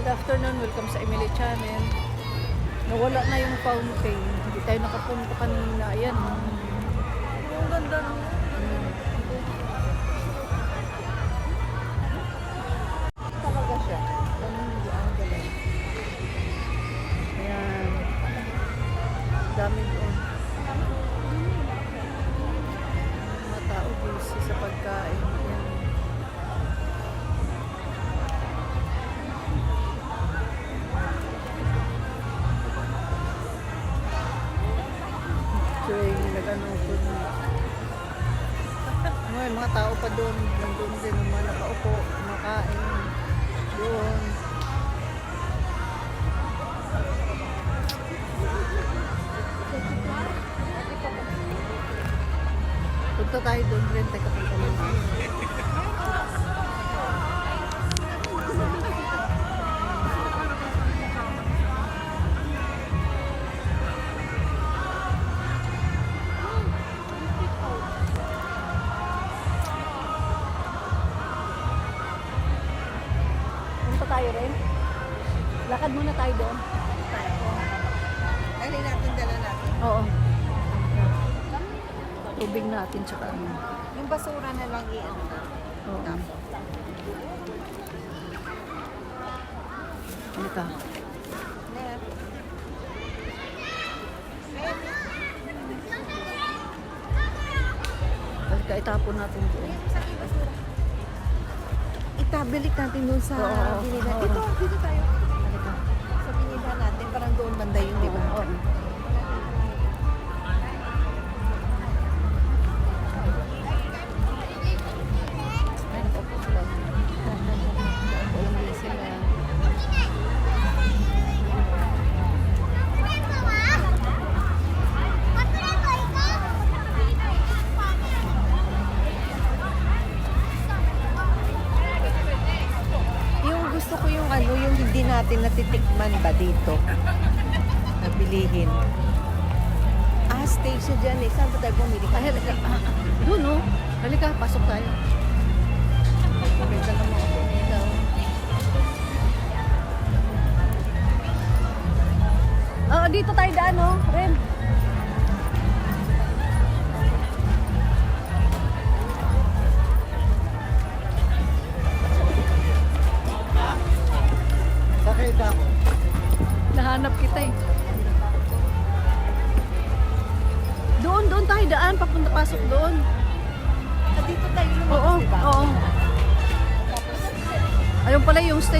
Good afternoon, welcome sa Emily Channel. Nawala na yung fountain. Hindi tayo nakapunta kanina. Ayan. Ang ganda no? Talaga siya. Ang galing. Ayan. Dami doon. Mga tao busy sa pagkain. Ayan. Nag-ano po may mga tao pa doon, nandun din yung mga nakaupo, kumakain doon. Punta tayo doon rin, teka punta naman. Tayo rin. Lakad muna tayo doon. Ano natin dala natin? Oo. Tubig natin tsaka ano. Yung basura na lang i-ano na. Oo. Halika. Halika, itapon natin doon. Itabilik natin doon sa binila. Oo. Dito tayo. Halika. Sa binila natin, parang doon banda yun, di ba? Oo. Ay, nakaupo sila. Walang din sila. Yung gusto ko yung ano, yung hindi natin natitikman ba dito? Nabilihin. Stay siya dyan eh. Saan ba tayo bumili? Ay, halika. Doon, no? Halika, pasok tayo. Halika naman ako nila. Oo, dito tayo daan, no? Ren. Bakit ako? Nahanap kita eh. Doon tayo daan, papunta pasok doon. Dito tayo lumabas, Oo, diba? oo. Ayun pala yung station.